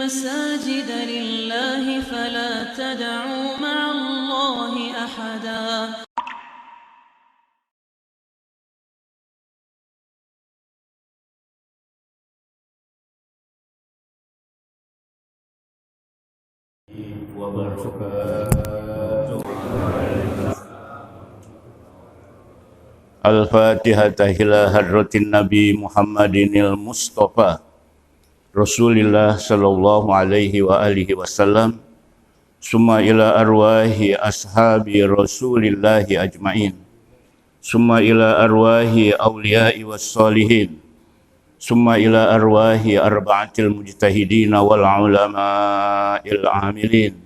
المساجد لله فلا تدعوا مع الله أحدا. Al-Fatihah ila hadratin Nabi Muhammadinil Mustafa Rasulillah sallallahu alaihi wa alihi wasallam, summa ila arwahi ashabi Rasulillahi ajma'in, summa ila arwahi awliya'i wassalihin, summa ila arwahi arba'atil mujtahidina wal ulama'il amilin,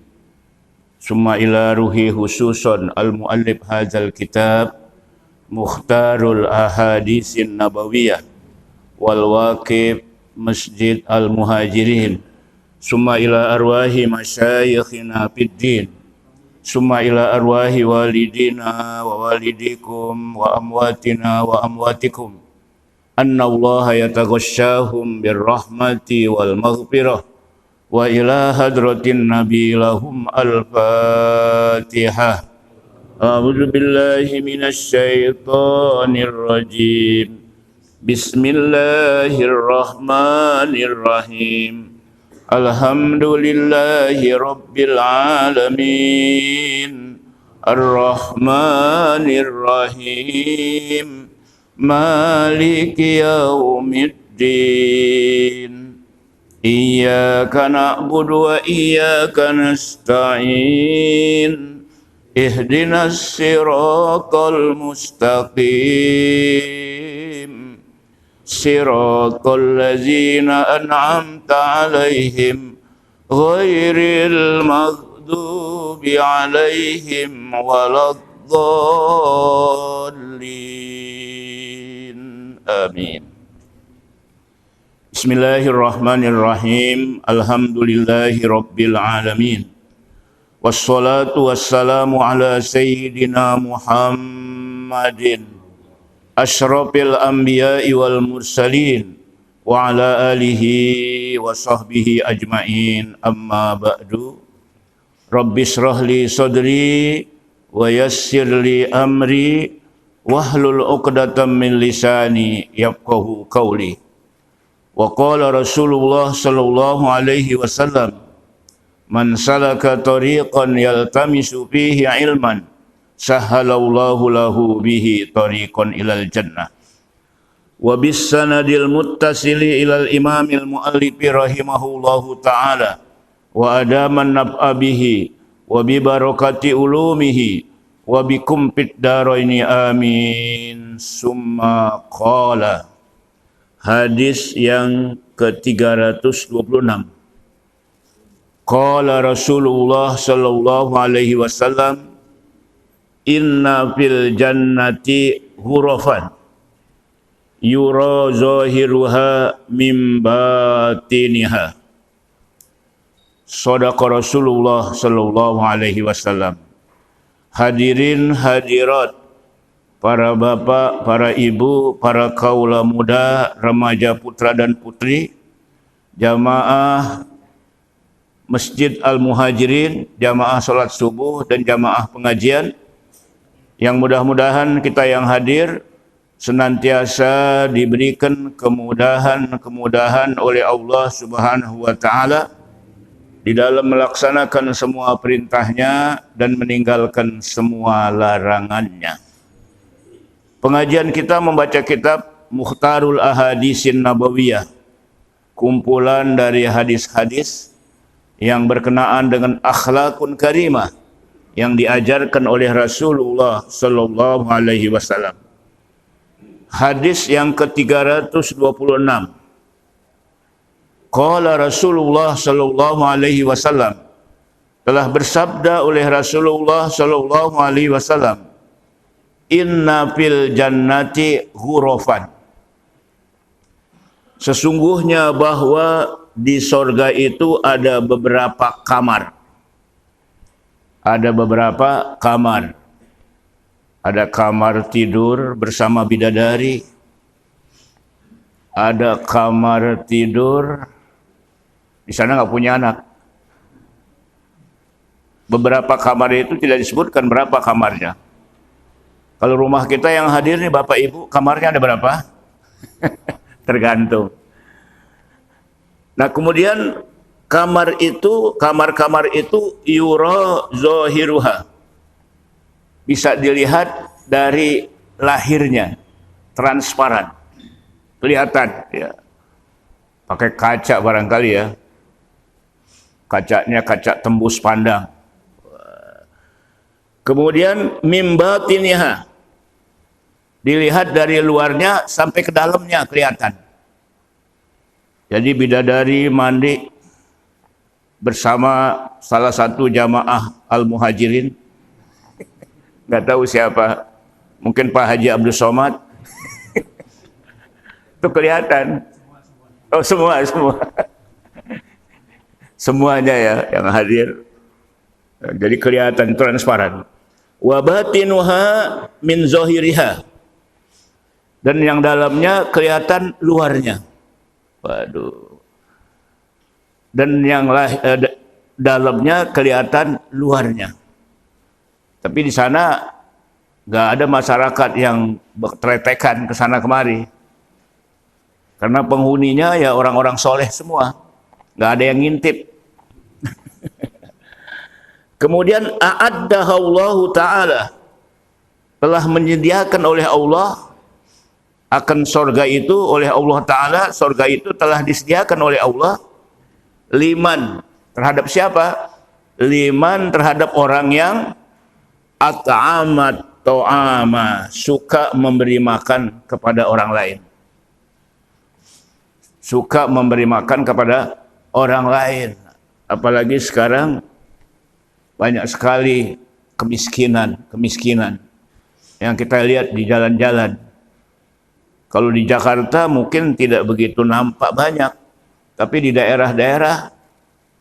summa ila ruhi khususan al-muallif hadzal kitab Mukhtarul Ahadisin Nabawiyah wal Waqib Masjid Al-Muhajirin, summa ila arwahi masyayikhina fid din, summa ila arwahi walidina wa walidikum wa amwatina wa amwatikum, anna allaha yataghashshahum birrahmati wal maghfirah, wa ila hadratin nabi lahum al-fatihah. A'udzu billahi minasy syaithanir rajim. Bismillahirrahmanirrahim. Alhamdulillahi rabbil alamin. Ar-Rahmanir Rahim. Maliki yaumiddin. Iyyaka na'budu wa iyyaka nasta'in. Ihdinas siratal mustaqim, siratal ladzina an'amta alaihim, ghairil maghdubi alaihim waladdallin. Amin. Bismillahirrahmanirrahim. Alhamdulillahi rabbil alamin. Wassalatu wassalamu ala sayyidina Muhammadin asyrafil anbiya'i wal mursalin wa ala alihi wa sahbihi ajma'in, amma ba'du. Rabbi shrah li sadri wa yassir li amri wahlul 'uqdatam min lisani yafqahu qawli. Wa qala Rasulullah sallallahu alaihi wasallam, man salaka tariqan yaltamisu fihi ilman sahhalallahu lahu bihi tariqan ilal jannah. Wa bis sanadil muttasili ilal imamil muallifi rahimahullahu ta'ala wa adaman naf'a bihi wa bi barakati ulumihi wa bikum fid daraini amin. Summa qala. Hadis yang ke-326. Qala Rasulullah sallallahu alaihi wasallam, inna fil jannati hurafan yura zahiruha min batiniha. Shadaqa Rasulullah sallallahu alaihi wasallam. Hadirin hadirat, para bapak, para ibu, para kaula muda, remaja putra dan putri, jamaah Masjid Al-Muhajirin, jamaah salat subuh dan jamaah pengajian, yang mudah-mudahan kita yang hadir senantiasa diberikan kemudahan oleh Allah Subhanahu wa taala di dalam melaksanakan semua perintahnya dan meninggalkan semua larangannya. Pengajian kita membaca kitab Mukhtarul Ahadisin Nabawiyah, kumpulan dari hadis-hadis yang berkenaan dengan akhlakun karimah yang diajarkan oleh Rasulullah sallallahu alaihi wasallam. Hadis yang ke-326. Qala Rasulullah sallallahu alaihi wasallam, telah bersabda oleh Rasulullah sallallahu alaihi wasallam, inna fil jannati ghurafan. Sesungguhnya bahwa di sorga itu ada beberapa kamar. Ada beberapa kamar. Ada kamar tidur bersama bidadari. Ada kamar tidur Di sana nggak punya anak. Beberapa kamar itu tidak disebutkan berapa kamarnya. Kalau rumah kita yang hadir nih Bapak Ibu, kamarnya ada berapa? Tergantung. Nah kemudian kamar-kamar itu yura zahiruha. Bisa dilihat dari lahirnya, transparan, kelihatan. Ya. Pakai kaca barangkali ya. Kacanya kaca tembus pandang. Kemudian mimbatiniha, dilihat dari luarnya sampai ke dalamnya kelihatan. Jadi bidadari mandi bersama salah satu jamaah Al-Muhajirin, nggak tahu siapa, mungkin Pak Haji Abdul Somad, itu kelihatan. Oh semua, semuanya ya yang hadir. Jadi kelihatan transparan. Wa batinuha min zahiriha, dan yang dalamnya kelihatan luarnya. Waduh. Dan yang dalamnya kelihatan luarnya. Tapi di sana nggak ada masyarakat yang bertretekan ke sana kemari. Karena penghuninya ya orang-orang soleh semua. Nggak ada yang ngintip. Kemudian a'addahallahu ta'ala, telah menyediakan oleh Allah akan sorga itu, oleh Allah Ta'ala, sorga itu telah disediakan oleh Allah liman, terhadap siapa? Liman terhadap orang yang at'amat to'ama, suka memberi makan kepada orang lain. Suka memberi makan kepada orang lain. Apalagi sekarang banyak sekali kemiskinan yang kita lihat di jalan-jalan. Kalau di Jakarta mungkin tidak begitu nampak banyak, tapi di daerah-daerah,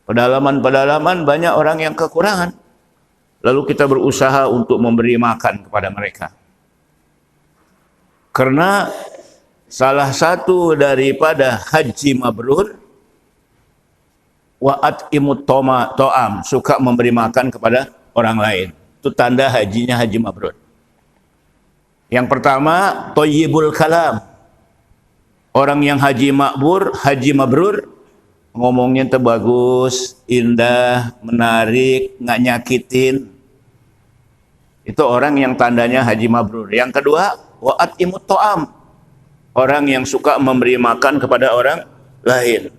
pedalaman-pedalaman banyak orang yang kekurangan. Lalu kita berusaha untuk memberi makan kepada mereka. Karena salah satu daripada haji mabrur, wa'at imut to'am, suka memberi makan kepada orang lain. Itu tanda hajinya haji mabrur. Yang pertama, thayyibul kalam. Orang yang haji mabrur, ngomongnya itu bagus, indah, menarik, nggak nyakitin. Itu orang yang tandanya haji mabrur. Yang kedua, wa'at imut to'am. Orang yang suka memberi makan kepada orang lain.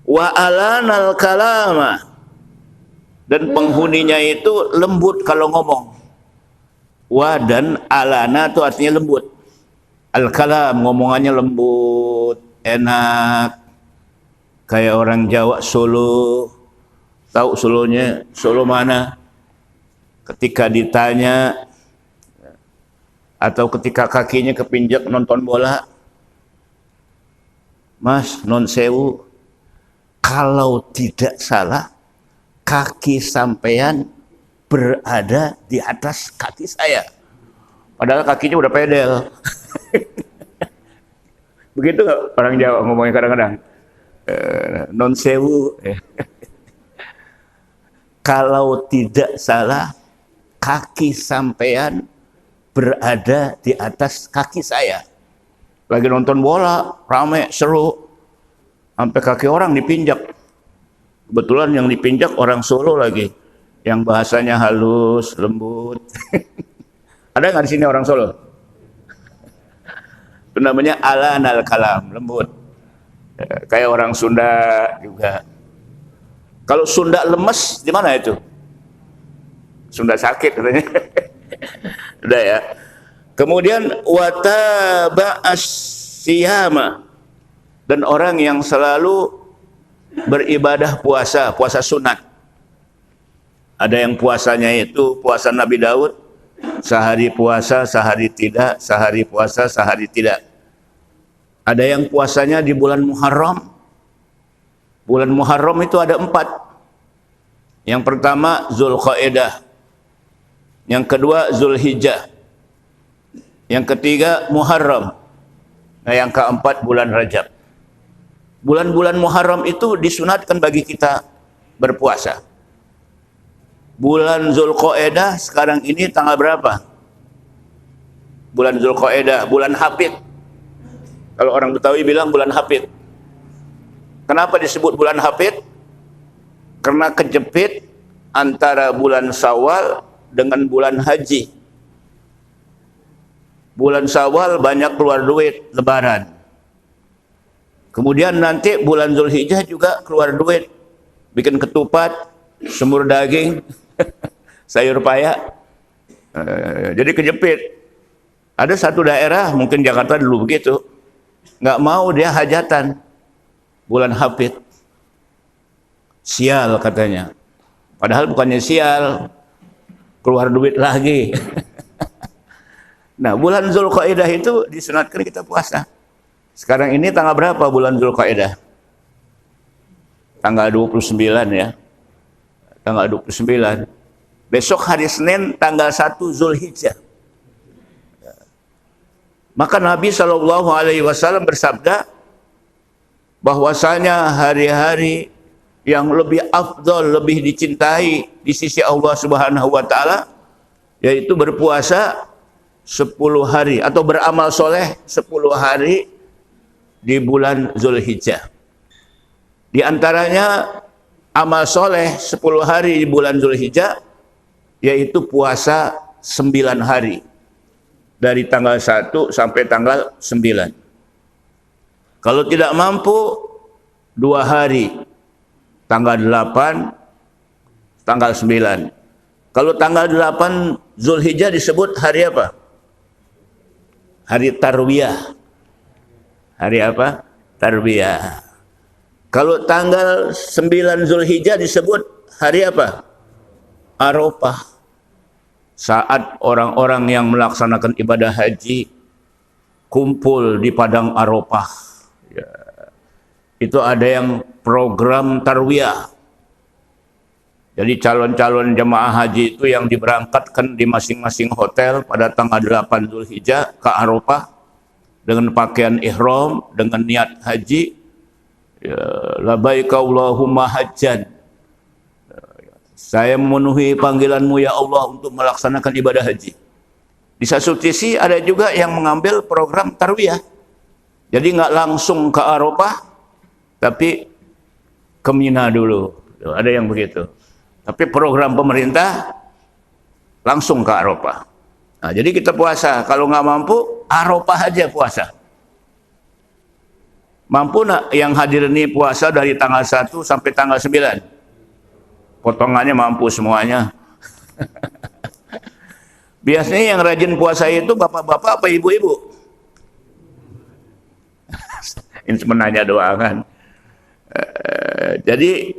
Wa alanal kalama, dan penghuninya itu lembut kalau ngomong. Wa dan alana itu artinya lembut. Al kalam, ngomongannya lembut, enak. Kayak orang Jawa Solo. Tahu Solonya? Solo mana? Ketika ditanya atau ketika kakinya kepinjak nonton bola, Mas, non sewu, kalau tidak salah, kaki sampean berada di atas kaki saya. Padahal kakinya udah pedel. Begitu gak orang Jawa ngomongnya kadang-kadang? Non sewu. Kalau tidak salah, kaki sampean berada di atas kaki saya. Lagi nonton bola, rame, seru. Sampai kaki orang dipinjak. Kebetulan yang dipinjak orang Solo lagi, yang bahasanya halus, lembut. Ada nggak di sini orang Solo? Itu namanya alanal kalam, lembut. Kayak orang Sunda juga. Kalau Sunda lemes, di mana itu? Sunda sakit katanya. Udah ya. Kemudian wataba'as siyama, dan orang yang selalu beribadah puasa sunat. Ada yang puasanya itu puasa Nabi Daud, sehari puasa, sehari tidak, sehari puasa, sehari tidak. Ada yang puasanya di bulan Muharram. Bulan Muharram itu ada 4. Yang pertama Zulqa'dah, yang kedua Zulhijjah, yang ketiga Muharram, nah yang keempat bulan Rajab. Bulan-bulan Muharram itu disunatkan bagi kita berpuasa. Bulan Zulqa'dah sekarang ini tanggal berapa? Bulan Zulqa'dah, bulan Hafid. Kalau orang Betawi bilang bulan Hafid. Kenapa disebut bulan Hafid? Karena kejepit antara bulan Syawal dengan bulan Haji. Bulan Syawal banyak keluar duit lebaran. Kemudian nanti bulan Zulhijjah juga keluar duit. Bikin ketupat, semur daging, sayur paya. Jadi kejepit. Ada satu daerah, mungkin Jakarta dulu begitu, nggak mau dia hajatan bulan Hafid. Sial katanya. Padahal bukannya sial, keluar duit lagi. Nah, bulan Zulqa'dah itu disunatkan kita puasa. Sekarang ini tanggal berapa bulan Zulqa'dah? Tanggal 29 ya. Tanggal 29. Besok hari Senin tanggal 1 Zulhijjah. Maka Nabi SAW bersabda bahwasanya hari-hari yang lebih afdal, lebih dicintai di sisi Allah Subhanahu wa taala yaitu berpuasa 10 hari atau beramal soleh 10 hari di bulan Zulhijjah. Di antaranya amal soleh 10 hari di bulan Zulhijjah yaitu puasa 9 hari dari tanggal 1 sampai tanggal 9. Kalau tidak mampu 2 hari, tanggal 8, tanggal 9. Kalau tanggal 8 Zulhijjah disebut hari apa? Hari Tarwiyah. Hari apa? Tarwiyah. Kalau tanggal 9 Zulhijjah disebut hari apa? Arafah. Saat orang-orang yang melaksanakan ibadah haji kumpul di padang Arafah. Ya. Itu ada yang program Tarwiyah. Jadi calon-calon jemaah haji itu yang diberangkatkan di masing-masing hotel pada tanggal 8 Zulhijjah ke Arafah dengan pakaian ihram, dengan niat haji. Ya, labbaika Allahumma hajjan. Saya memenuhi panggilanmu ya Allah untuk melaksanakan ibadah haji. Di satu sisi ada juga yang mengambil program Tarwiyah. Jadi nggak langsung ke Arafah, tapi ke Mina dulu. Ada yang begitu. Tapi program pemerintah langsung ke Arafah. Nah, jadi kita puasa. Kalau nggak mampu, Arafah aja puasa. Mampu nak yang hadir ini puasa dari tanggal 1 sampai tanggal 9? Potongannya mampu semuanya. Biasanya yang rajin puasa itu bapak-bapak apa ibu-ibu? Ini sebenarnya doa kan. Jadi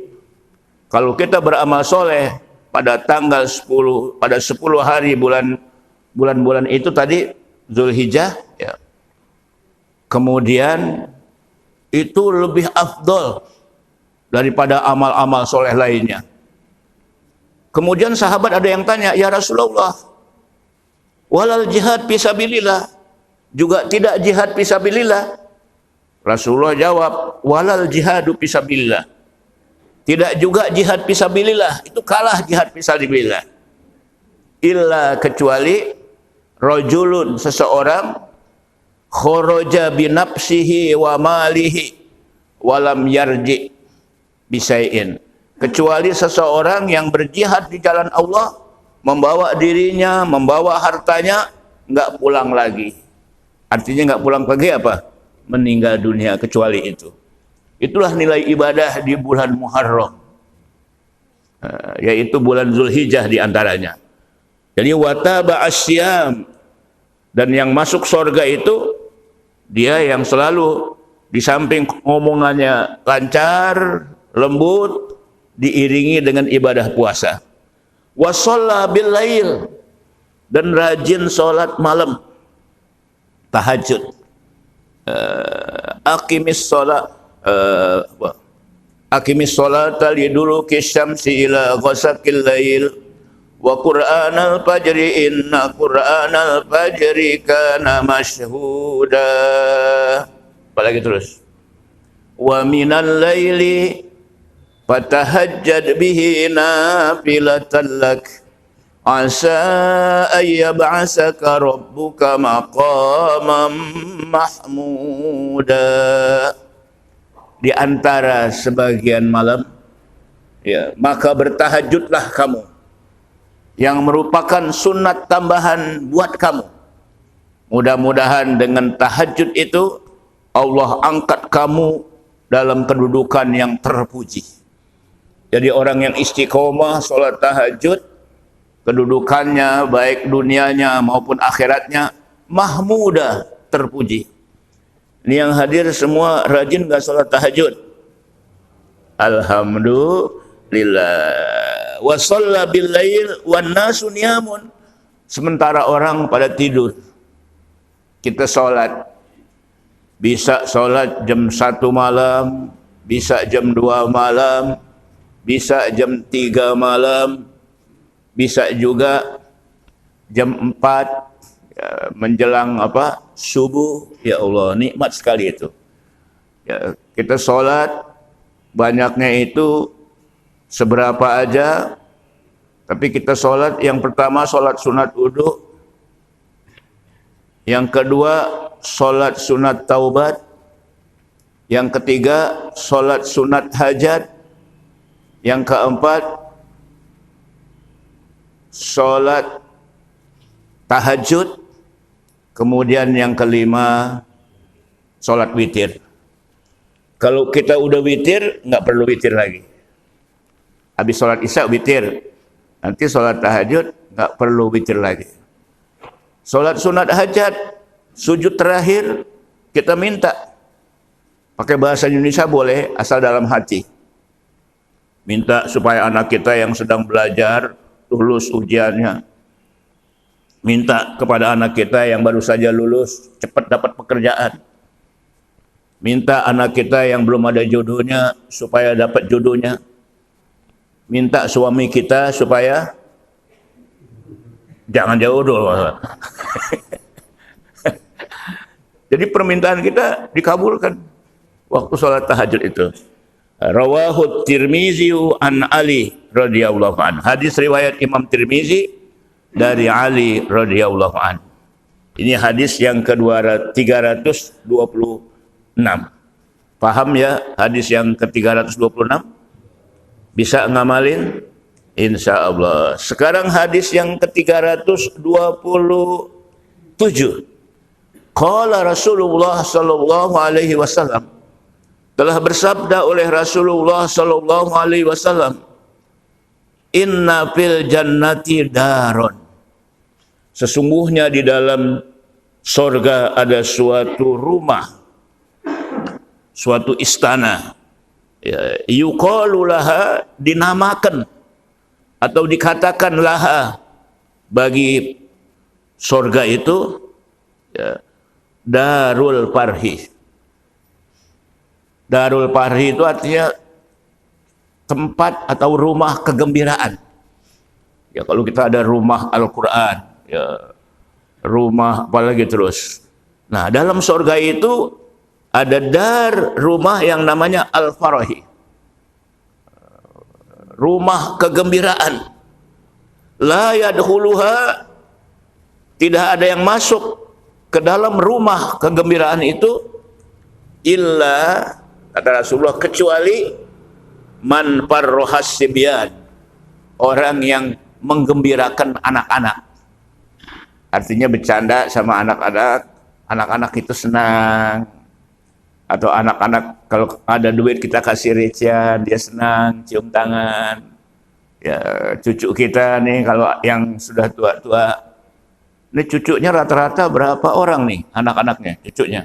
kalau kita beramal soleh pada tanggal 10, pada 10 hari bulan-bulan itu tadi Zulhijjah, ya. Kemudian itu lebih afdol daripada amal-amal soleh lainnya. Kemudian sahabat ada yang tanya, ya Rasulullah, walal jihad fisabilillah, juga tidak jihad fisabilillah? Rasulullah jawab, walal jihadu fisabilillah, tidak juga jihad fisabilillah, itu kalah jihad fisabilillah. Illa kecuali rajulun, seseorang, kharaja binafsihi wa malihi walam yarji bisai'in, kecuali seseorang yang berjihad di jalan Allah, membawa dirinya, membawa hartanya, enggak pulang lagi. Artinya enggak pulang lagi apa? Meninggal dunia, kecuali itu. Itulah nilai ibadah di bulan Muharram, yaitu bulan Zulhijjah di antaranya. Jadi wataba asyam, dan yang masuk surga itu dia yang selalu di samping ngomongannya lancar, lembut, diiringi dengan ibadah puasa. Wa shalla bil lail, dan rajin salat malam, tahajud. Aqimis salat, aqimis salata liduluki syamsi ila ghasaqil lail wa qur'anal fajri inna qur'anal fajri kana mashhuda. Apalagi terus. wa minal laili fatahajjad bihi nafilatan lak asa ayyab'asaka rabbuka maqamam mahmuda. Di antara sebagian malam, ya, maka bertahajudlah kamu, yang merupakan sunat tambahan buat kamu. Mudah-mudahan dengan tahajud itu Allah angkat kamu dalam kedudukan yang terpuji. Jadi orang yang istiqomah salat tahajud, kedudukannya baik dunianya maupun akhiratnya mahmuda, terpuji. Ini yang hadir semua rajin enggak salat tahajud? Alhamdulillah. Wa shalla bil lail wan nasu niyamun. Sementara orang pada tidur, kita salat. Bisa salat jam 1 malam, bisa jam 2 malam, bisa jam 3 malam, bisa juga jam 4 ya, menjelang subuh. Ya Allah, nikmat sekali itu. Ya, kita salat banyaknya itu seberapa aja, tapi kita salat yang pertama salat sunat wudu, yang kedua salat sunat taubat, yang ketiga salat sunat hajat, yang keempat salat tahajud, kemudian yang kelima salat witir. Kalau kita udah witir, nggak perlu witir lagi. Habis salat isya witir, nanti salat tahajud nggak perlu witir lagi. Salat sunat hajat, sujud terakhir kita minta. Pakai bahasa Indonesia boleh, asal dalam hati. Minta supaya anak kita yang sedang belajar lulus ujiannya. Minta kepada anak kita yang baru saja lulus cepat dapat pekerjaan. Minta anak kita yang belum ada jodohnya supaya dapat jodohnya. Minta suami kita supaya jangan jodoh. Jadi permintaan kita dikabulkan waktu salat tahajud itu. Rawahu Tirmizi an Ali radhiyallahu anhu. Hadis riwayat Imam Tirmizi dari Ali radhiyallahu anhu. Ini hadis yang ke-326. Paham ya hadis yang ke-326? Bisa ngamalin? Insya Allah. Sekarang hadis yang ke-327. Qala Rasulullah sallallahu alaihi wasallam, telah bersabda oleh Rasulullah sallallahu alaihi wasallam, inna fil jannati daron. Sesungguhnya di dalam surga ada suatu rumah, suatu istana. Ya, yuqalu laha, dinamakan atau dikatakan laha bagi surga itu, ya, Darul Parhi. Darul Parhi itu artinya tempat atau rumah kegembiraan. Ya, kalau kita ada rumah Al-Quran, ya, rumah apalagi terus. Nah, dalam surga itu ada dar, rumah yang namanya Al-Farahi. Rumah kegembiraan. La yadkhuluha, tidak ada yang masuk ke dalam rumah kegembiraan itu illa, kata Rasulullah, kecuali man farrohas sibyan, orang yang menggembirakan anak-anak. Artinya bercanda sama anak-anak, anak-anak itu senang. Atau anak-anak kalau ada duit kita kasih recehan, dia senang, cium tangan. Ya, cucu kita nih kalau yang sudah tua-tua, ini cucunya rata-rata berapa orang nih anak-anaknya, cucunya?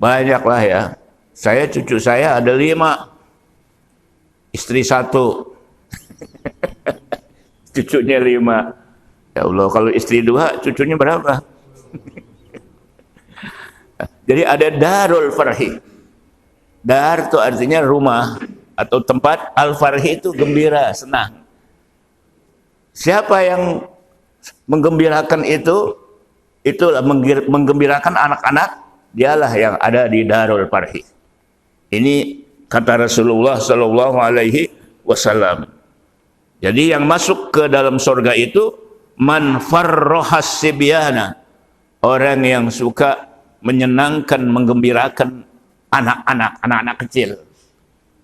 Banyak lah ya. Cucu saya ada 5, istri 1. Cucunya 5. Ya Allah, kalau istri 2, cucunya berapa? Jadi ada Darul Farhi. Dar itu artinya rumah atau tempat, Al-Farhi itu gembira, senang. Siapa yang menggembirakan itulah menggembirakan anak-anak, dialah yang ada di Darul Farhi. Ini kata Rasulullah sallallahu alaihi wasallam. Jadi yang masuk ke dalam surga itu man farrohas sibyana, orang yang suka menyenangkan, menggembirakan anak-anak kecil.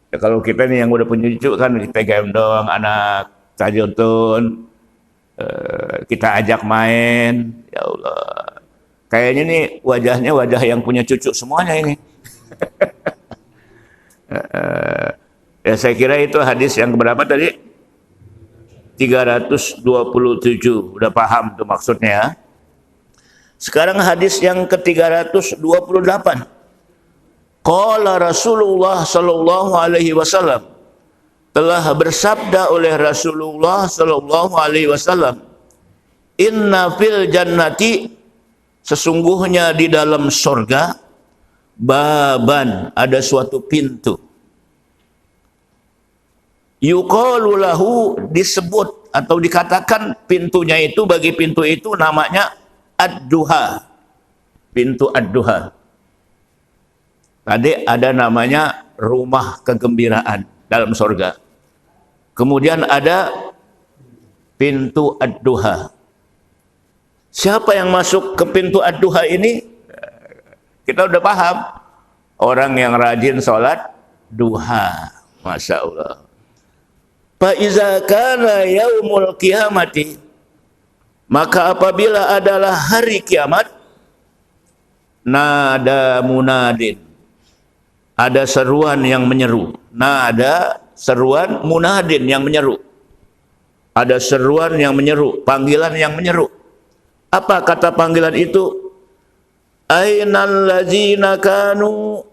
Ya, kalau kita nih yang udah punya cucu kan kita gendong anak, kita jontun, kita ajak main. Ya Allah, kayaknya nih wajahnya wajah yang punya cucu semuanya ini. Ya saya kira itu hadis yang berapa tadi? 327. Udah paham tuh maksudnya. Sekarang hadis yang ke-328. Qala Rasulullah sallallahu alaihi wasallam, telah bersabda oleh Rasulullah sallallahu alaihi wasallam, inna fil jannati, sesungguhnya di dalam surga, baban, ada suatu pintu. Yuqalu lahu, disebut atau dikatakan pintunya itu, bagi pintu itu namanya ad-duha, pintu ad-duha. Tadi ada namanya rumah kegembiraan dalam surga. Kemudian ada pintu ad-duha. Siapa yang masuk ke pintu ad-duha ini? Kita udah paham. Orang yang rajin sholat duha. Masya Allah. Fa iza kana yaumul qiyamati, maka apabila adalah hari kiamat, nada munadin, ada seruan yang menyeru. Nada, seruan, munadin yang menyeru. Ada seruan yang menyeru, panggilan yang menyeru. Apa kata panggilan itu? Ainal ladzina kanu,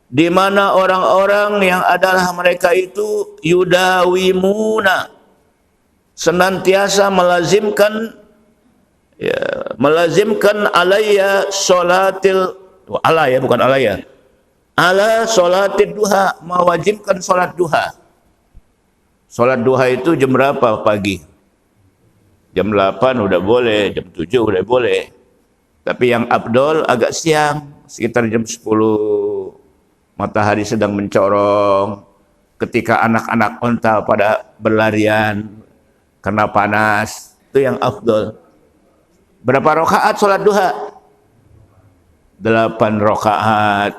di mana orang-orang yang adalah mereka itu yudawimuna, senantiasa melazimkan, ya, melazimkan alaya sholatil, alaya bukan alaya, ala sholatid duha, mewajibkan sholat duha. Sholat duha itu jam berapa pagi? Jam 8 udah boleh, jam 7 udah boleh. Tapi yang abdol agak siang, sekitar jam 10. Matahari sedang mencorong, ketika anak-anak onta pada berlarian karena panas, itu yang afdol. Berapa rakaat sholat duha? 8 rakaat.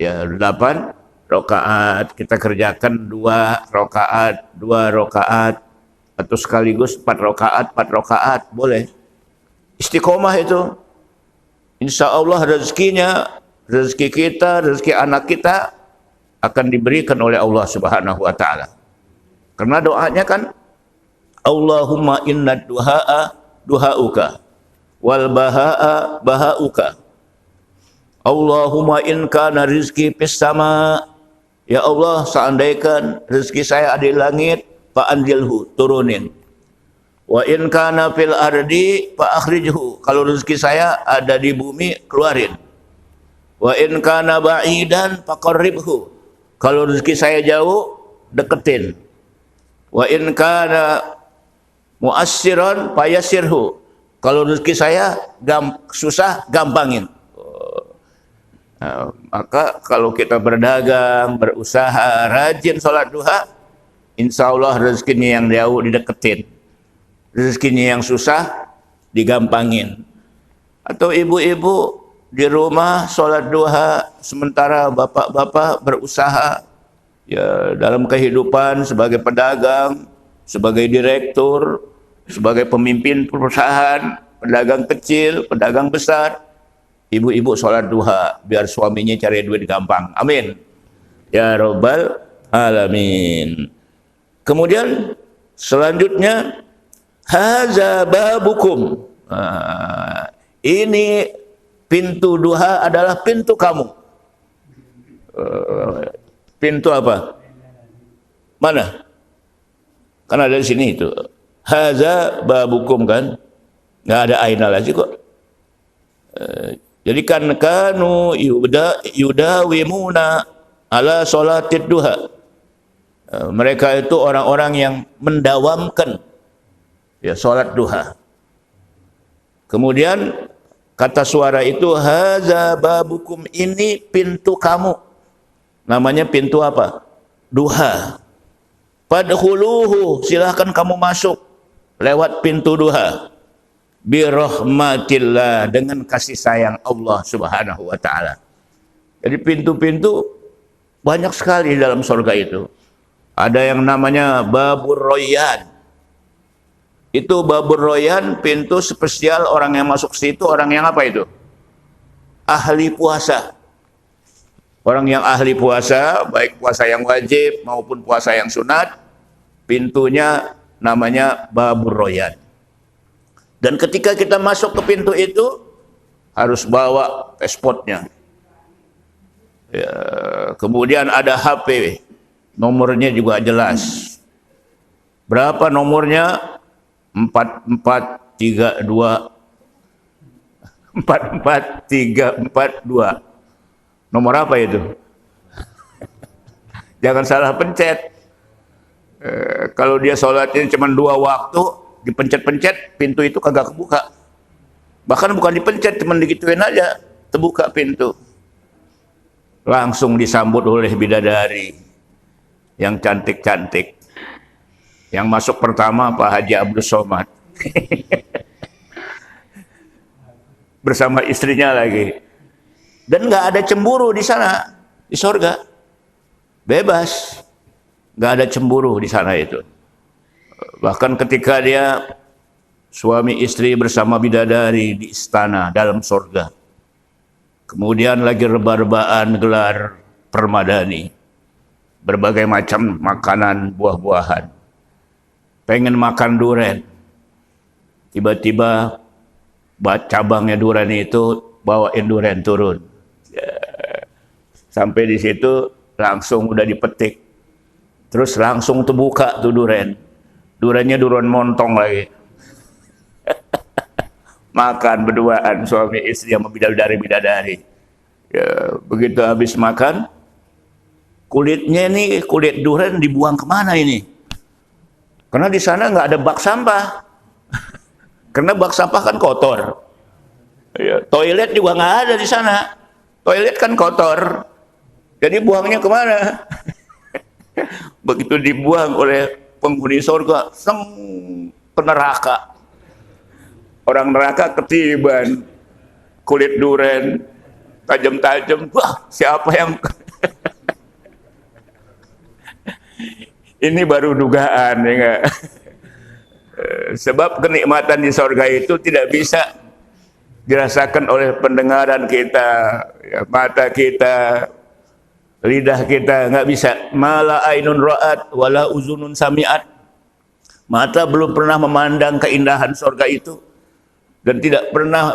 Ya, 8 rakaat. Kita kerjakan 2 rakaat, 2 rakaat, atau sekaligus 4 rakaat, 4 rakaat, boleh. Istiqomah itu. Insya Allah rezekinya, rezeki kita, rezeki anak kita akan diberikan oleh Allah Subhanahu wa taala. Karena doanya kan Allahumma inna duhaa duhauka wal bahaa bahauka. Allahumma in kana rizki fis sama, ya Allah, seandainya rezeki saya ada di langit, fa anzilhu, turunin. Wa in kana fil ardi fa akhrijhu, kalau rezeki saya ada di bumi, keluarin. Wa in kana ba'idan faqarribhu, kalau rezeki saya jauh, deketin. Wa in kana mu'assiran fayassirhu, kalau rezeki saya susah, gampangin. Nah, maka kalau kita berdagang, berusaha, rajin sholat duha, insya Allah rezekinya yang jauh dideketin, rezekinya yang susah digampangin. Atau ibu-ibu di rumah sholat duha, sementara bapak-bapak berusaha ya dalam kehidupan sebagai pedagang, sebagai direktur, sebagai pemimpin perusahaan, pedagang kecil, pedagang besar. Ibu-ibu sholat duha biar suaminya cari duit gampang. Amin ya rabbal alamin. Kemudian selanjutnya, haza babukum, ini pintu duha adalah pintu kamu. Pintu apa? Mana? Kan ada di sini itu. Haza babukum, kan? Nggak ada aina lagi kok. Jadi kan kanu yudawimuna ala sholatid duha. Mereka itu orang-orang yang mendawamkan ya sholat duha. Kemudian kata suara itu, haza babukum, ini pintu kamu. Namanya pintu apa? Duha. Fadkhuluhu, silahkan kamu masuk lewat pintu duha. Birahmatillah, dengan kasih sayang Allah Subhanahu wa taala. Jadi pintu-pintu banyak sekali dalam surga itu. Ada yang namanya Babur Royan. Itu Babur Royan, pintu spesial orang yang masuk situ, orang yang apa itu? Ahli puasa. Orang yang ahli puasa, baik puasa yang wajib maupun puasa yang sunat, pintunya namanya Babur Royan. Dan ketika kita masuk ke pintu itu, harus bawa pasportnya. Ya, kemudian ada HP, nomornya juga jelas. Berapa nomornya? 44342. 44342. Nomor apa itu? Jangan salah pencet. Kalau dia sholatnya cuma 2 waktu, dipencet-pencet, pintu itu kagak kebuka. Bahkan bukan dipencet, cuma digituin aja, terbuka pintu. Langsung disambut oleh bidadari yang cantik-cantik. Yang masuk pertama Pak Haji Abdul Somad. Bersama istrinya lagi. Dan nggak ada cemburu di sana, di sorga. Bebas. Nggak ada cemburu di sana itu. Bahkan ketika dia suami istri bersama bidadari di istana dalam sorga. Kemudian lagi rebah-rebahan gelar permadani. Berbagai macam makanan, buah-buahan. Pengen makan durian. Tiba-tiba cabangnya durian itu bawain durian turun. Sampai di situ langsung udah dipetik. Terus langsung terbuka tuh durian. Duriannya durian montong lagi. Makan berduaan suami istri sama bidadari. Ya, begitu habis makan, kulitnya ini, kulit durian dibuang kemana ini? Karena di sana nggak ada bak sampah. Karena bak sampah kan kotor. Ya, toilet juga nggak ada di sana. Toilet kan kotor. Jadi buangnya kemana? Begitu dibuang oleh penghuni surga, ke neraka. Orang neraka ketiban kulit durian tajam-tajam. Wah, siapa yang ini baru dugaan, ya enggak? Sebab kenikmatan di surga itu tidak bisa dirasakan oleh pendengaran kita, ya, mata kita, lidah kita, nggak bisa. Mala ainun ra'at wala uzunun sami'at. Mata belum pernah memandang keindahan surga itu, dan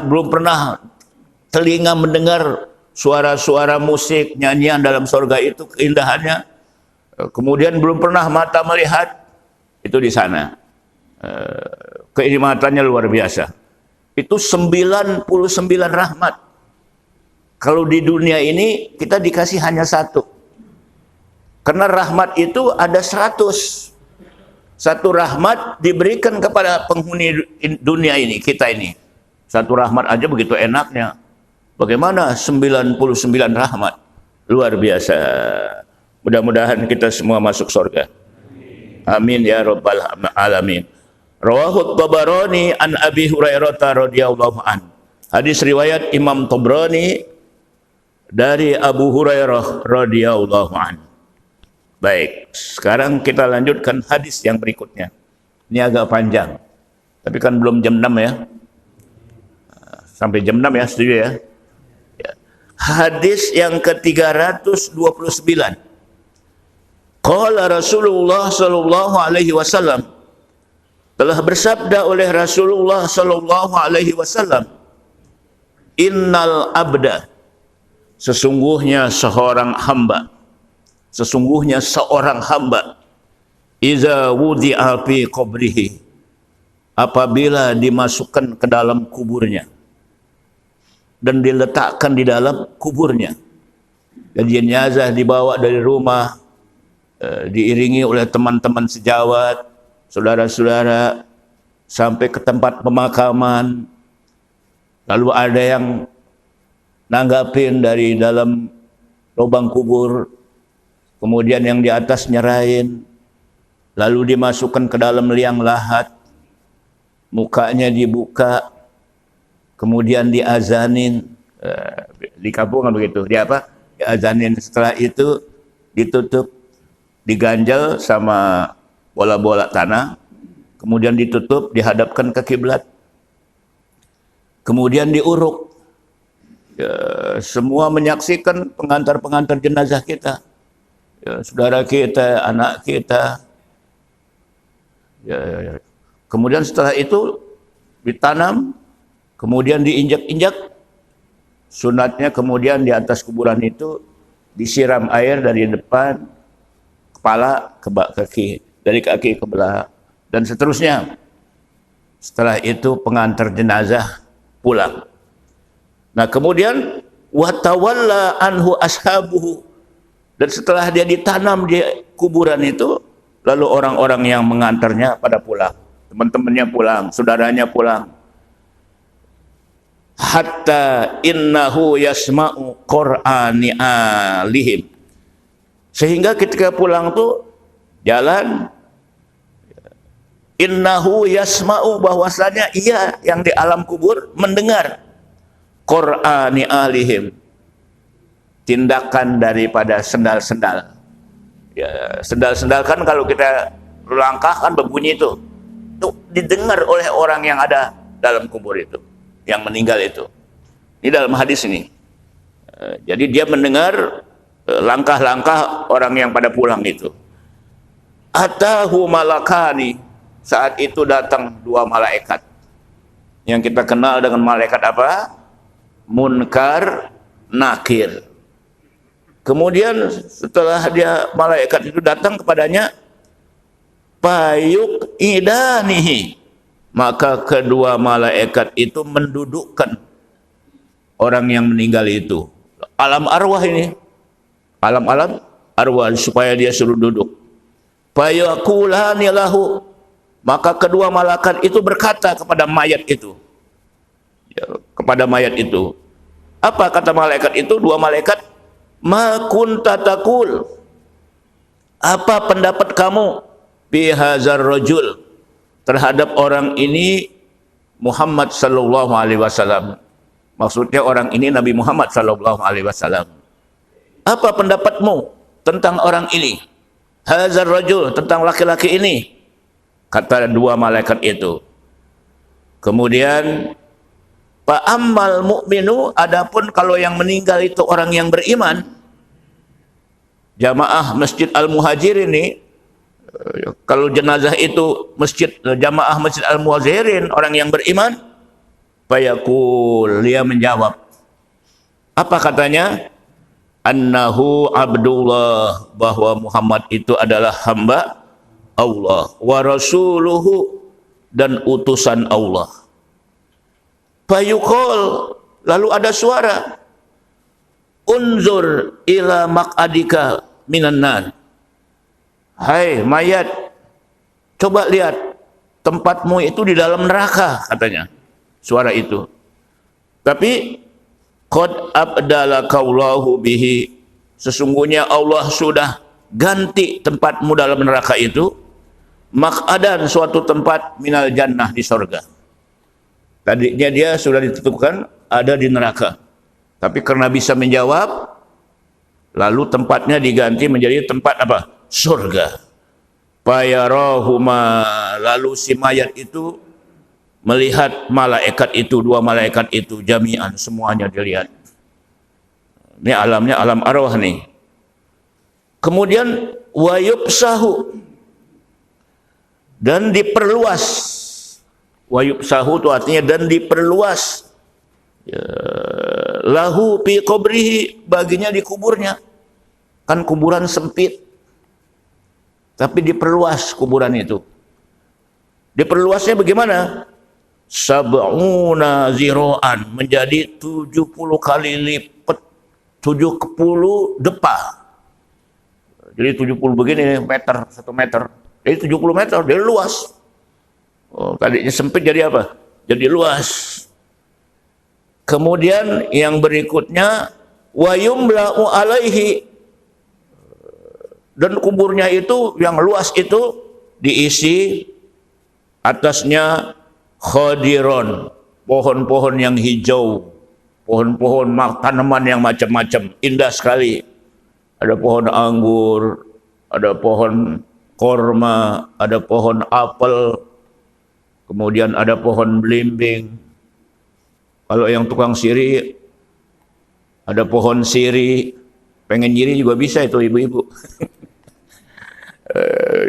belum pernah telinga mendengar suara-suara musik, nyanyian dalam surga itu, keindahannya. Kemudian belum pernah mata melihat itu di sana. Kenikmatannya luar biasa. Itu 99 rahmat. Kalau di dunia ini kita dikasih hanya 1. Karena rahmat itu ada 100. Satu rahmat diberikan kepada penghuni dunia ini, kita ini. Satu rahmat aja begitu enaknya. Bagaimana 99 rahmat? Luar biasa. Mudah-mudahan kita semua masuk surga. Amin ya rabbal alamin. Rawahu Tabarani an Abi Hurairah radhiyallahu an. Hadis riwayat Imam Tabrani dari Abu Hurairah radhiyallahu an. Baik, sekarang kita lanjutkan hadis yang berikutnya. Ini agak panjang. Tapi kan belum jam 6 ya. Sampai jam 6 ya, setuju ya? Ya. Hadis yang ke-329. Qala Rasulullah sallallahu alaihi wasallam, telah bersabda oleh Rasulullah sallallahu alaihi wasallam, innal abda, sesungguhnya seorang hamba, iza wudi'a fi qabrihi, apabila dimasukkan ke dalam kuburnya dan diletakkan di dalam kuburnya. Jadi jenazah dibawa dari rumah, diiringi oleh teman-teman sejawat, saudara-saudara, sampai ke tempat pemakaman. Lalu ada yang nanggapin dari dalam lubang kubur, kemudian yang di atas nyerahin, lalu dimasukkan ke dalam liang lahat, mukanya dibuka, kemudian diazanin, di kampung kan begitu, dia apa? Diazanin, setelah itu ditutup, diganjal sama bola-bola tanah, kemudian ditutup, dihadapkan ke kiblat, kemudian diuruk. Ya, semua menyaksikan pengantar-pengantar jenazah kita, ya, saudara kita, anak kita. Ya. Kemudian setelah itu ditanam, kemudian diinjak-injak. Sunatnya kemudian di atas kuburan itu disiram air dari depan kepala ke kaki, dari kaki ke belakang, dan seterusnya. Setelah itu pengantar jenazah pulang. Nah kemudian watawalla anhu ashabuhu, dan setelah dia ditanam di kuburan itu, lalu orang-orang yang mengantarnya pada pulang, teman-temannya pulang, saudaranya pulang. Hatta innahu yasma'u qur'ani alihim, sehingga ketika pulang tuh jalan, innahu yasma'u, bahwasanya ia yang di alam kubur mendengar qur'ani alihim, tindakan daripada sendal-sendal. Ya, sendal-sendal kan kalau kita langkah kan berbunyi itu didengar oleh orang yang ada dalam kubur itu, yang meninggal itu. Ini dalam hadis ini. Jadi dia mendengar langkah-langkah orang yang pada pulang itu. Atahu malakani, saat itu datang dua malaikat yang kita kenal dengan malaikat apa? Munkar, Nakir. Kemudian setelah dia malaikat itu datang kepadanya, payuk idanihi, maka kedua malaikat itu mendudukkan orang yang meninggal itu. Alam arwah ini, alam-alam arwah, supaya dia suruh duduk. Fayakulani lahu, maka kedua malaikat itu berkata kepada mayat itu, ya, kepada mayat itu. Apa kata malaikat itu? Dua malaikat, ma kunta taqul, apa pendapat kamu bi hadzal rajul, terhadap orang ini Muhammad sallallahu alaihi wasallam. Maksudnya orang ini Nabi Muhammad sallallahu alaihi wasallam. Apa pendapatmu tentang orang ini? Hadzal rajul, tentang laki-laki ini. Kata dua malaikat itu. Kemudian fa ammal mu'minu, adapun kalau yang meninggal itu orang yang beriman, jamaah Masjid Al-Muhajirin ini, kalau jenazah itu jamaah Masjid Al-Muhajirin, orang yang beriman, fayaqul, dia menjawab. Apa katanya? Annahu Abdullah, bahwa Muhammad itu adalah hamba Allah, wa rasuluhu, dan utusan Allah. Fayuqal, lalu ada suara, unzur ila maq'adika minan nar. Hai mayat, coba lihat tempatmu itu di dalam neraka, katanya suara itu. Tapi qad abdalakaulahu bihi, sesungguhnya Allah sudah ganti tempatmu dalam neraka itu, maq'adan, suatu tempat, minal jannah, di surga. Tadinya dia sudah ditentukan ada di neraka, tapi karena bisa menjawab, lalu tempatnya diganti menjadi tempat apa? Surga. Fayarahuma, lalu si mayat itu melihat malaikat itu, dua malaikat itu, jami'an, semuanya dilihat. Ini alamnya alam arwah nih. Kemudian wayubsahu, dan diperluas. Wayubsahu itu artinya dan diperluas, ya, lahu fi qabrihi, baginya di kuburnya. Kan kuburan sempit, tapi diperluas kuburan itu. Diperluasnya bagaimana? Sab'una zira'an, menjadi 70 kali lipat, 70 depa. Jadi 70 begini meter, 1 meter. Jadi 70 meter, dia luas. Oh, tadinya sempit jadi apa? Jadi luas. Kemudian yang berikutnya, wa yumla'u alaihi, Dan kuburnya itu yang luas itu diisi atasnya khadiron, pohon-pohon yang hijau, pohon-pohon tanaman yang macam-macam, indah sekali. Ada pohon anggur, ada pohon korma, ada pohon apel, kemudian ada pohon belimbing. Kalau yang tukang siri, ada pohon siri, pengen nyiri juga bisa itu ibu-ibu.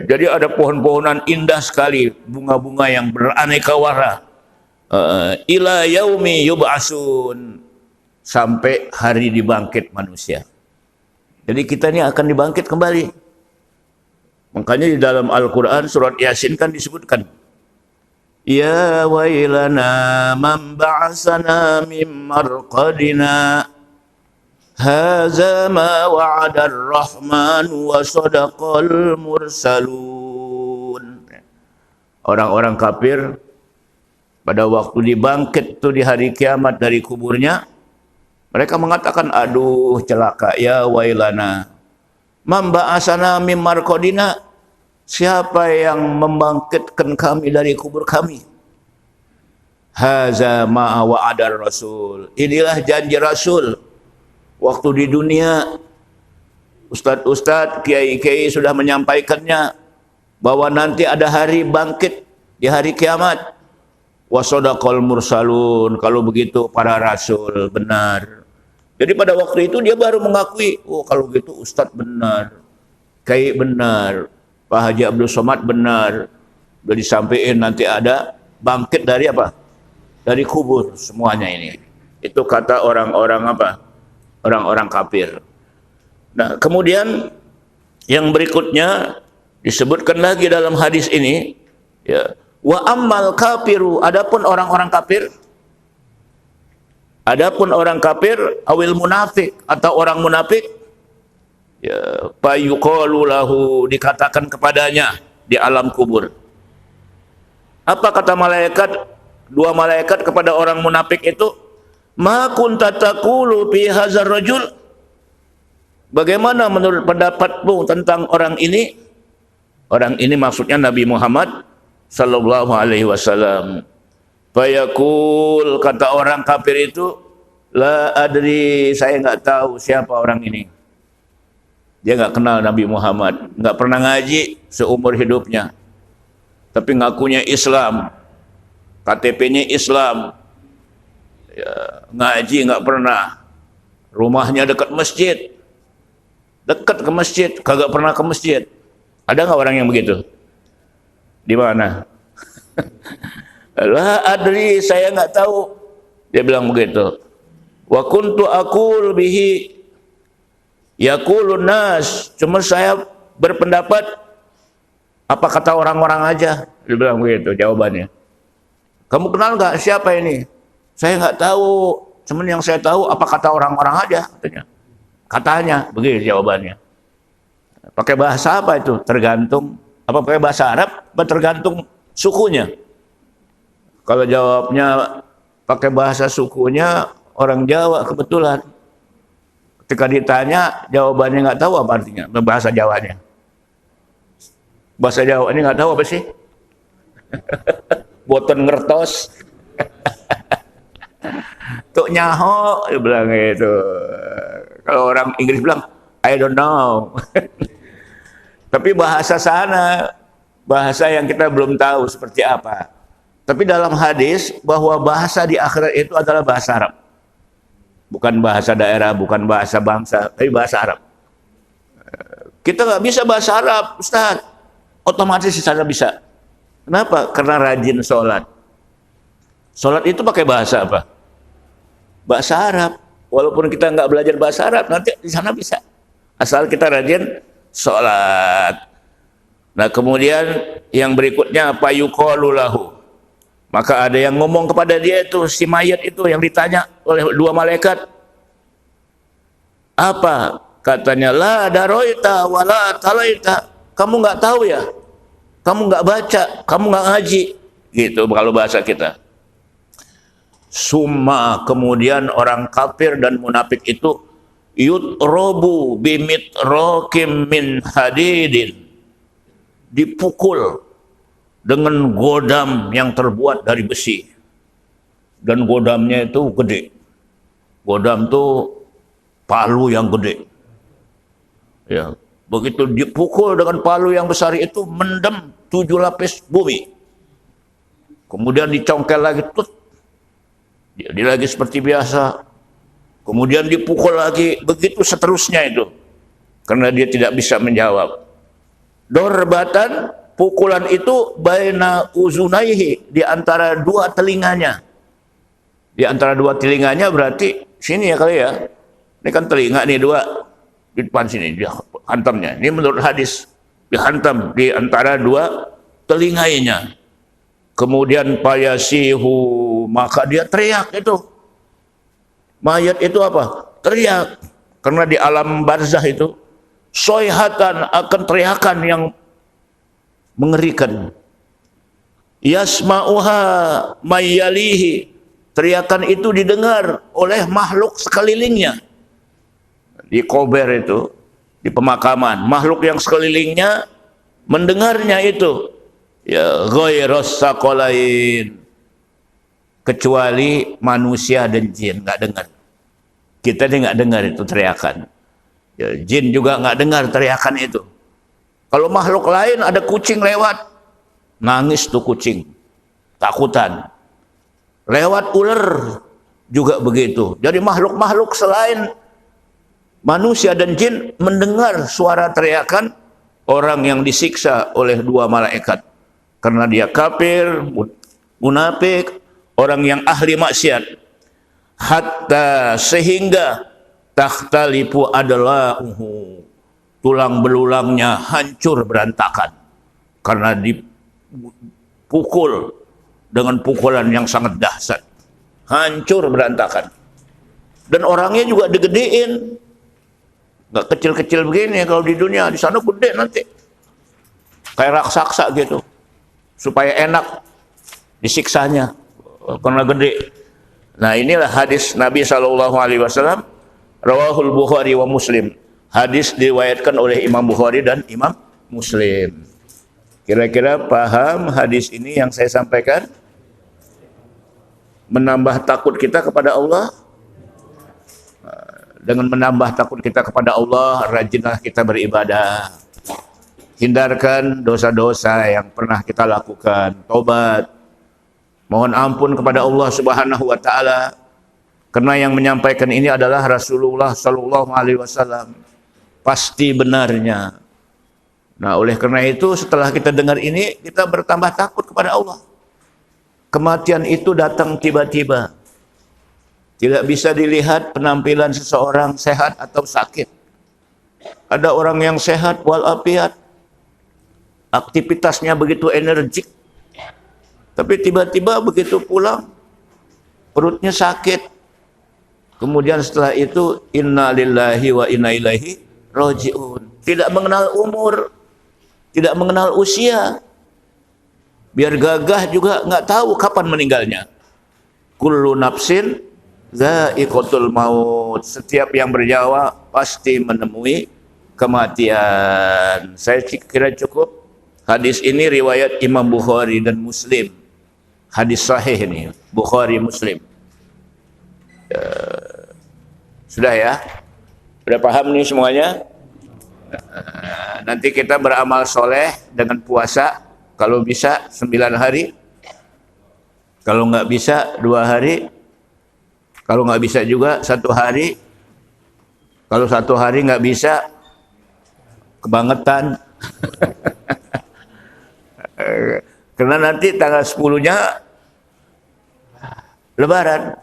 Jadi ada pohon-pohonan indah sekali, bunga-bunga yang beraneka warna. Ila yaumi yub'asun, sampai hari dibangkit manusia. Jadi kita ini akan dibangkit kembali. Makanya di dalam Al-Quran surat Yasin kan disebutkan, ya wailana man ba'asana min marqadina haza ma wa'ada ar-rahman wa sadaqal mursalun. Orang-orang kafir pada waktu dibangkit itu di hari kiamat dari kuburnya, mereka mengatakan, aduh celaka, ya wailana man ba'asana min marqadina, siapa yang membangkitkan kami dari kubur kami? Haza ma wa'ada rasul, inilah janji Rasul. Waktu di dunia, ustadz-ustadz, kiai-kiai sudah menyampaikannya bahwa nanti ada hari bangkit di hari kiamat. Wasadaqal mursalun, kalau begitu para rasul benar. Jadi pada waktu itu dia baru mengakui, oh kalau begitu ustadz benar, kiai benar, Pak Haji Abdul Somad benar. Sudah disampaikan nanti ada bangkit dari apa? Dari kubur semuanya ini. Itu kata orang-orang apa? Orang-orang kafir. Nah, kemudian yang berikutnya disebutkan lagi dalam hadis ini, ya, wa ammal kafiru, adapun orang-orang kafir, awil munafik, atau orang munafik, ya, fayuqalu lahu, dikatakan kepadanya di alam kubur. Apa kata malaikat? Dua malaikat kepada orang munafik itu, ma kunta taqulu fi hadzal rajul, bagaimana menurut pendapatmu tentang orang ini? Orang ini maksudnya Nabi Muhammad sallallahu alaihi wasallam. Fayaqul, kata orang kafir itu, la adri, saya enggak tahu siapa orang ini. Dia enggak kenal Nabi Muhammad, enggak pernah ngaji seumur hidupnya. Tapi ngakunya Islam, KTP-nya Islam. Ya, ngaji enggak pernah, rumahnya dekat masjid, dekat ke masjid, kagak pernah ke masjid. Ada enggak orang yang begitu? Di mana? La adri, saya enggak tahu. Dia bilang begitu. Wa kuntu aqul bihi yaqulun nas, cuma saya berpendapat apa kata orang-orang aja. Dia bilang begitu jawabannya. Kamu kenal enggak siapa ini? Saya enggak tahu, cuman yang saya tahu apa kata orang-orang aja, katanya. Katanya, begitu jawabannya. Pakai bahasa apa itu? Tergantung, apa pakai bahasa Arab? Tergantung sukunya. Kalau jawabnya pakai bahasa sukunya orang Jawa kebetulan. Ketika ditanya, jawabannya enggak tahu apa artinya, bahasa Jawanya. Bahasa Jawa ini enggak tahu apa sih? Boten ngertos. Tuk nyaho, dia bilang gitu. Kalau orang Inggris bilang, I don't know. Tapi bahasa sana, bahasa yang kita belum tahu seperti apa. Tapi dalam hadis, bahwa bahasa di akhirat itu adalah bahasa Arab. Bukan bahasa daerah, bukan bahasa bangsa, tapi bahasa Arab. Kita nggak bisa bahasa Arab, Ustaz. Otomatis di sana bisa. Kenapa? Karena rajin sholat. Sholat itu pakai bahasa apa? Bahasa Arab. Walaupun kita nggak belajar bahasa Arab, nanti di sana bisa. Asal kita rajin sholat. Nah, kemudian yang berikutnya, apa? Yuqalu lahu. Maka ada yang ngomong kepada dia itu, si mayat itu yang ditanya oleh dua malaikat. Apa? Katanya, la daroita wa la talaita. Kamu nggak tahu ya? Kamu nggak baca, kamu nggak ngaji. Gitu kalau bahasa kita. Summa, kemudian orang kafir dan munafik itu yutrobu bimitrokim min hadidin, dipukul dengan godam yang terbuat dari besi, dan godamnya itu gede. Godam itu palu yang gede. Ya, begitu dipukul dengan palu yang besar itu mendem 7 lapis bumi. Kemudian dicongkel lagi, tut. Dia lagi seperti biasa. Kemudian dipukul lagi, begitu seterusnya itu. Karena dia tidak bisa menjawab. Dorbatan, pukulan itu baina uzunaihi, di antara dua telinganya. Di antara dua telinganya berarti sini ya kali ya. Ini kan telinga nih dua. Di depan sini dia hantamnya. Ini menurut hadis dihantam di antara dua telinganya. Kemudian payasihu, maka dia teriak itu. Mayat itu apa? Teriak. Karena di alam barzah itu soihatan, akan teriakan yang mengerikan. Yasma'uha mayyalihi, teriakan itu didengar oleh makhluk sekelilingnya. Di kober itu, di pemakaman, makhluk yang sekelilingnya mendengarnya itu. Ya, ghairas saqalain, kecuali manusia dan jin nggak dengar. Kita ini nggak dengar itu teriakan. Ya, jin juga nggak dengar teriakan itu. Kalau makhluk lain ada kucing lewat, nangis tuh kucing, takutan. Lewat ular juga begitu. Jadi makhluk-makhluk selain manusia dan jin mendengar suara teriakan orang yang disiksa oleh dua malaikat. Karena dia kafir, munafik, orang yang ahli maksiat. Hatta sehingga takhtalifu adla'uhu, tulang belulangnya hancur berantakan. Karena dipukul dengan pukulan yang sangat dahsyat. Hancur berantakan. Dan orangnya juga digedein. Nggak kecil-kecil begini kalau di dunia. Di sana gede nanti. Kayak raksasa gitu. Supaya enak disiksanya. Karena gede. Nah, inilah hadis Nabi SAW. Rawahul Bukhari wa Muslim. Hadis diriwayatkan oleh Imam Bukhari dan Imam Muslim. Kira-kira paham hadis ini yang saya sampaikan? Menambah takut kita kepada Allah. Dengan menambah takut kita kepada Allah, rajinlah kita beribadah. Hindarkan dosa-dosa yang pernah kita lakukan. Tobat. Mohon ampun kepada Allah Subhanahu wa taala. Karena yang menyampaikan ini adalah Rasulullah sallallahu alaihi wasallam. Pasti benarnya. Nah, oleh karena itu setelah kita dengar ini, kita bertambah takut kepada Allah. Kematian itu datang tiba-tiba. Tidak bisa dilihat penampilan seseorang sehat atau sakit. Ada orang yang sehat walafiat, aktivitasnya begitu energik, tapi tiba-tiba begitu pulang, perutnya sakit. Kemudian setelah itu, inna lillahi wa inna ilaihi raji'un. Tidak mengenal umur, tidak mengenal usia. Biar gagah juga nggak tahu kapan meninggalnya. Kullu nafsin dha'iqatul maut. Setiap yang bernyawa pasti menemui kematian. Saya kira cukup. Hadis ini riwayat Imam Bukhari dan Muslim. Hadis sahih ini, Bukhari Muslim. Sudah ya? Sudah paham nih semuanya? Nanti kita beramal soleh dengan puasa. Kalau bisa 9 hari. Kalau nggak bisa 2 hari. Kalau nggak bisa juga 1 hari. Kalau 1 hari nggak bisa, kebangetan. Karena nanti tanggal 10-nya Lebaran,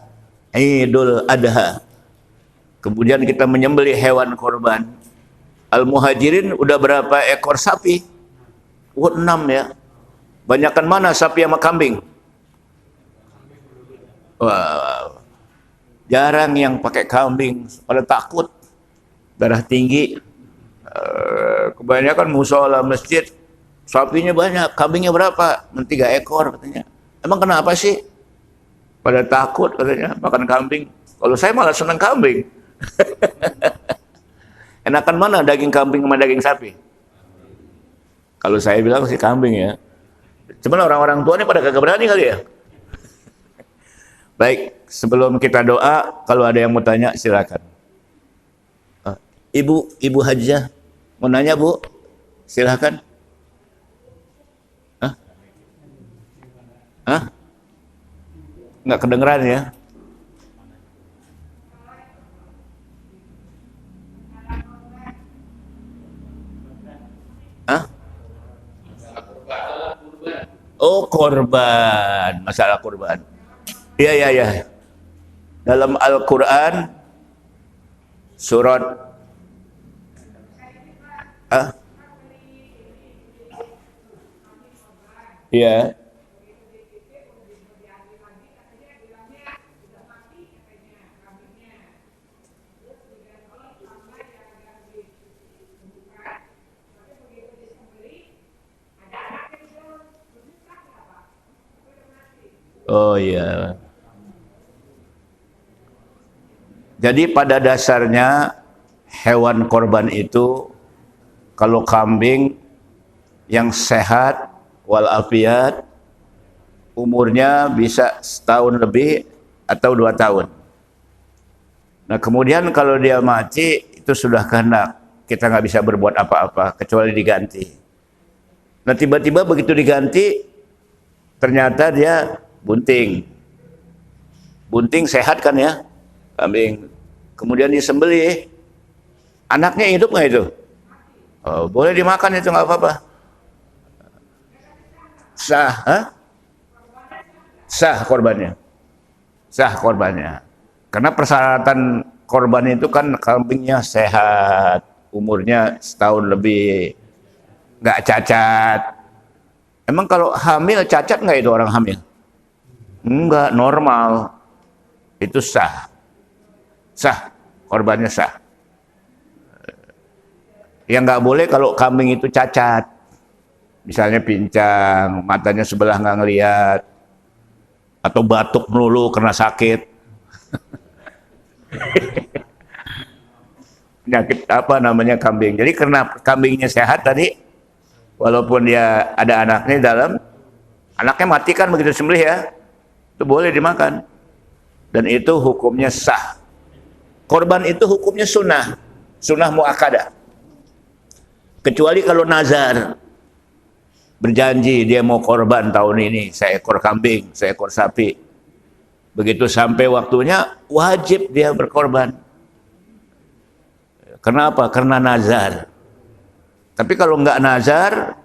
Idul Adha. Kemudian kita menyembelih hewan korban. Al-Muhajirin udah berapa ekor sapi? 6 ya. Banyakan mana sapi sama kambing? Wah, jarang yang pakai kambing, pada takut, darah tinggi. Kebanyakan musola masjid, sapinya banyak, kambingnya berapa? 3 ekor katanya. Emang kenapa sih? Pada takut katanya makan kambing. Kalau saya malah senang kambing. Enakan mana daging kambing sama daging sapi? Kalau saya bilang sih kambing ya. Cuman orang-orang tua ini pada kagak berani kali ya. Baik, sebelum kita doa, kalau ada yang mau tanya silakan. Ibu Hajjah mau nanya Bu, silakan. Nggak kedengeran ya? Oh, korban, masalah korban. Iya, iya, iya. Dalam Al-Quran, surat, iya. Oh iya. Jadi pada dasarnya hewan korban itu kalau kambing yang sehat walafiat umurnya bisa setahun lebih atau 2 tahun. Nah kemudian kalau dia mati itu sudah kehendak, kita nggak bisa berbuat apa-apa kecuali diganti. Nah tiba-tiba begitu diganti ternyata dia bunting. Bunting sehat kan ya, kambing. Kemudian disembelih. Anaknya hidup nggak itu? Oh, boleh dimakan itu nggak apa-apa. Sah, sah korbannya. Sah korbannya. Karena persyaratan korban itu kan kambingnya sehat, umurnya setahun lebih, nggak cacat. Emang kalau hamil cacat nggak itu orang hamil? Enggak, normal. Itu sah. Sah, korbannya sah. Yang nggak boleh kalau kambing itu cacat. Misalnya pincang, matanya sebelah nggak ngelihat. Atau batuk melulu karena sakit. Penyakit apa namanya kambing. Jadi karena kambingnya sehat tadi, walaupun dia ada anaknya di dalam, anaknya mati kan begitu sembelih ya. Itu boleh dimakan. Dan itu hukumnya sah. Korban itu hukumnya sunnah. Sunnah muakkadah. Kecuali kalau nazar. Berjanji dia mau korban tahun ini. Seekor kambing, seekor sapi. Begitu sampai waktunya, wajib dia berkorban. Kenapa? Karena nazar. Tapi kalau enggak nazar,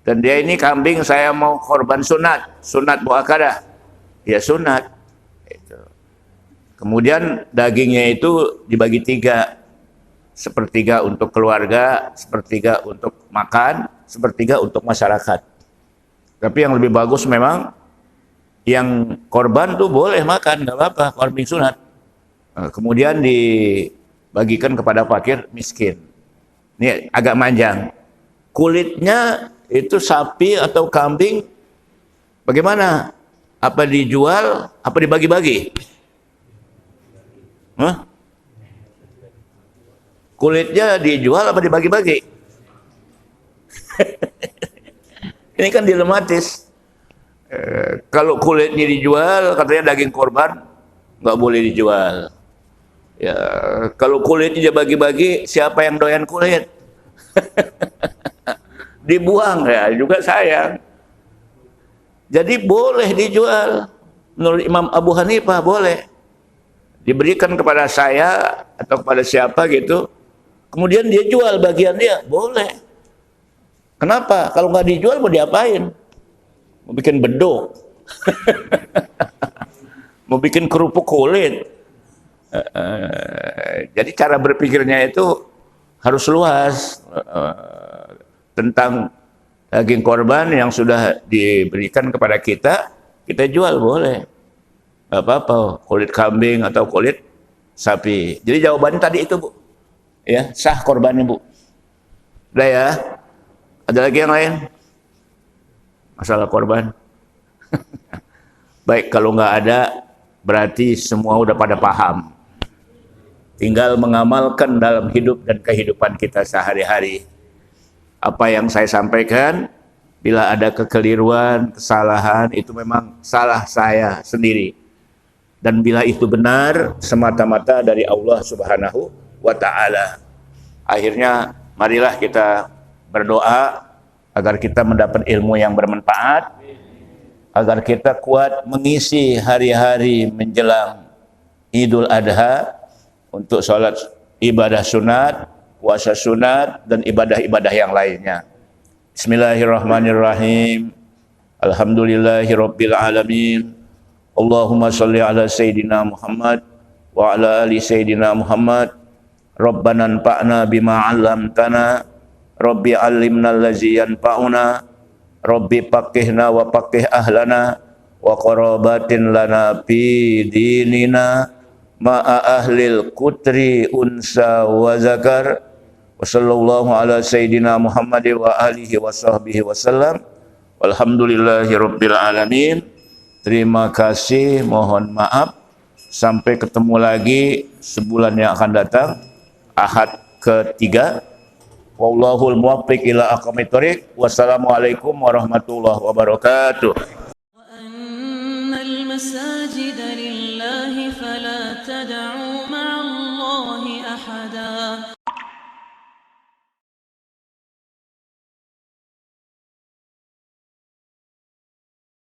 dan dia ini kambing saya mau korban sunat. Sunat muakkadah. Ya sunat. Kemudian dagingnya itu dibagi 3. Sepertiga untuk keluarga, sepertiga untuk makan, sepertiga untuk masyarakat. Tapi yang lebih bagus memang yang korban tuh boleh makan, nggak apa-apa, kambing sunat. Kemudian dibagikan kepada fakir miskin. Ini agak manjang. Kulitnya itu sapi atau kambing bagaimana? Apa dijual, apa dibagi-bagi? Kulitnya dijual apa dibagi-bagi? Ini kan dilematis. Kalau kulitnya dijual, katanya daging korban nggak boleh dijual. Ya, kalau kulitnya bagi-bagi, siapa yang doyan kulit? Dibuang ya, juga sayang. Jadi boleh dijual. Menurut Imam Abu Hanifah boleh. Diberikan kepada saya atau kepada siapa gitu. Kemudian dia jual bagian dia, boleh. Kenapa? Kalau nggak dijual mau diapain? Mau bikin beduk. Mau bikin kerupuk kulit. Jadi cara berpikirnya itu harus luas. Tentang daging korban yang sudah diberikan kepada kita, kita jual boleh. Gak apa-apa, kulit kambing atau kulit sapi. Jadi jawabannya tadi itu Bu. Ya, sah korbannya Bu. Udah ya. Ada lagi yang lain? Masalah korban. Baik, kalau nggak ada, berarti semua udah pada paham. tinggal mengamalkan dalam hidup dan kehidupan kita sehari-hari. Apa yang saya sampaikan, bila ada kekeliruan, kesalahan, itu memang salah saya sendiri. Dan bila itu benar, semata-mata dari Allah Subhanahu wa Ta'ala. Akhirnya, marilah kita berdoa agar kita mendapat ilmu yang bermanfaat, agar kita kuat mengisi hari-hari menjelang Idul Adha untuk sholat ibadah sunat, puasa sunat, dan ibadah-ibadah yang lainnya. Bismillahirrahmanirrahim. Alhamdulillahirabbil alamin. Allahumma shalli ala sayyidina Muhammad wa ala ali sayyidina Muhammad. Rabbana anfa'na bima 'allamtana. Rabbi 'allimna allazi yanfa'una. Rabbi faqihna wa faqih ahlana wa qarabatin lana fi dinina ma'a ahlil kutri unsa wa zakar. Wa sallallahu ala sayyidina Muhammad wa alihi wa sahbihi wasallam. Walhamdulillahi rabbil alamin. Terima kasih, mohon maaf. Sampai ketemu lagi sebulan yang akan datang, Ahad ketiga. Wallahul muwaffiq ila aqwamit thoriq. Wassalamualaikum warahmatullahi wabarakatuh. وأن المساجد لله فلا تدعوا